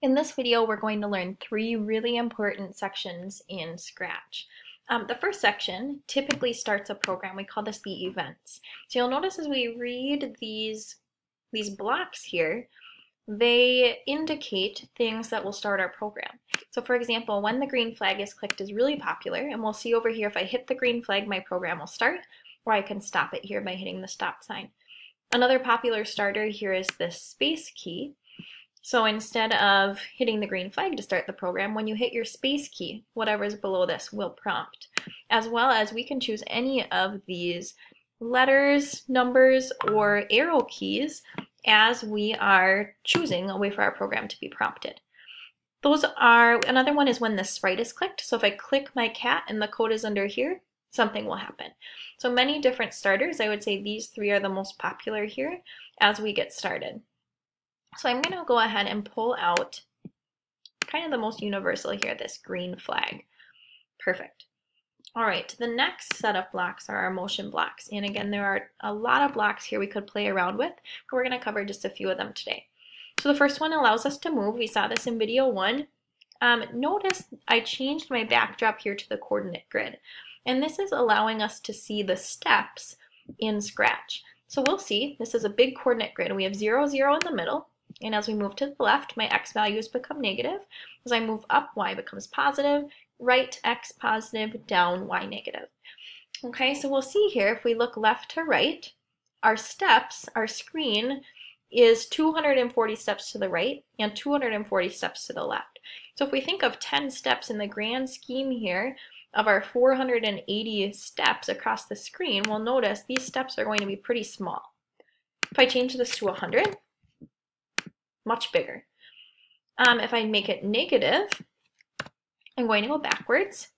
In this video, we're going to learn three really important sections in Scratch. The first section typically starts a program. We call this the events. So you'll notice as we read these blocks here, they indicate things that will start our program. So for example, when the green flag is clicked is really popular, and we'll see over here if I hit the green flag, my program will start, or I can stop it here by hitting the stop sign. Another popular starter here is this space key. So instead of hitting the green flag to start the program, when you hit your space key, whatever is below this will prompt. As well as we can choose any of these letters, numbers, or arrow keys as we are choosing a way for our program to be prompted. Another one is when the sprite is clicked. So if I click my cat and the code is under here, something will happen. So many different starters. I would say these three are the most popular here as we get started. So I'm going to go ahead and pull out kind of the most universal here, this green flag. Perfect. All right, the next set of blocks are our motion blocks. And again, there are a lot of blocks here we could play around with, but we're going to cover just a few of them today. So the first one allows us to move. We saw this in video 1. Notice I changed my backdrop here to the coordinate grid. And this is allowing us to see the steps in Scratch. So we'll see, this is a big coordinate grid. We have 0, 0 in the middle. And as we move to the left, my x values become negative. As I move up, y becomes positive. Right, x positive, down, y negative. Okay, so we'll see here, if we look left to right, our steps, our screen is 240 steps to the right and 240 steps to the left. So if we think of 10 steps in the grand scheme here of our 480 steps across the screen, we'll notice these steps are going to be pretty small. If I change this to 100, much bigger. If I make it negative, I'm going to go backwards,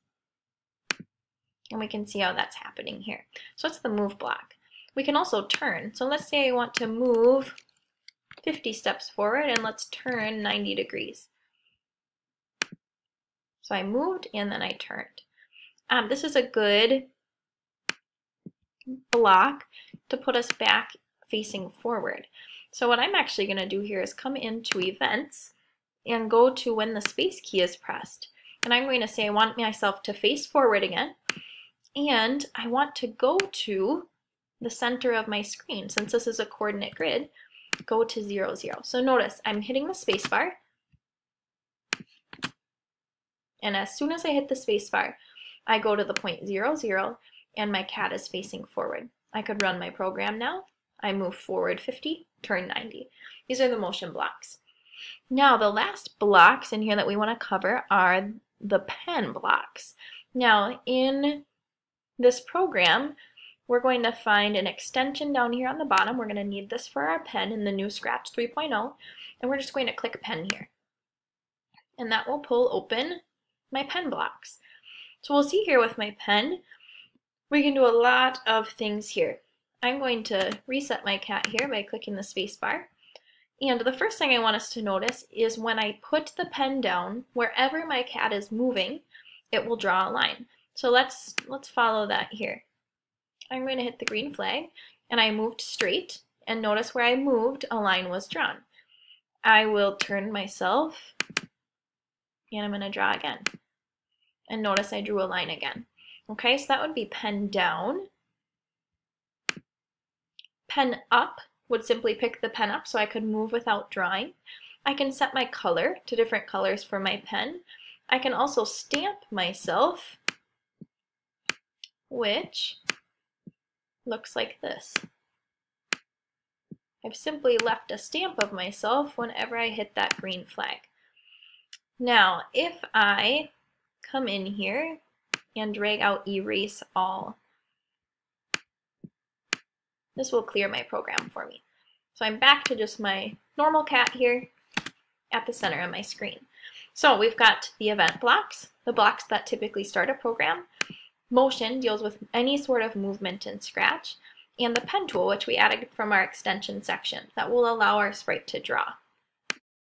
and we can see how that's happening here. So that's the move block. We can also turn. So let's say I want to move 50 steps forward, and let's turn 90 degrees. So I moved, and then I turned. This is a good block to put us back facing forward. So what I'm actually going to do here is come into events and go to when the space key is pressed. And I'm going to say I want myself to face forward again. And I want to go to the center of my screen. Since this is a coordinate grid, go to 0, 0. So notice I'm hitting the space bar. And as soon as I hit the space bar, I go to the point 0, 0, and my cat is facing forward. I could run my program now. I move forward 50, turn 90. These are the motion blocks. Now the last blocks in here that we want to cover are the pen blocks. Now in this program, we're going to find an extension down here on the bottom. We're going to need this for our pen in the new Scratch 3.0, and we're just going to click pen here. And that will pull open my pen blocks. So we'll see here with my pen, we can do a lot of things here. I'm going to reset my cat here by clicking the space bar. And the first thing I want us to notice is when I put the pen down, wherever my cat is moving, it will draw a line. So let's follow that here. I'm going to hit the green flag, and I moved straight, and notice where I moved, a line was drawn. I will turn myself, and I'm going to draw again. And notice I drew a line again. Okay, so that would be pen down. Pen up would simply pick the pen up so I could move without drawing. I can set my color to different colors for my pen. I can also stamp myself, which looks like this. I've simply left a stamp of myself whenever I hit that green flag. Now, if I come in here and drag out erase all, this will clear my program for me. So I'm back to just my normal cat here at the center of my screen. So we've got the event blocks, the blocks that typically start a program. Motion deals with any sort of movement in Scratch. And the pen tool, which we added from our extension section, that will allow our sprite to draw.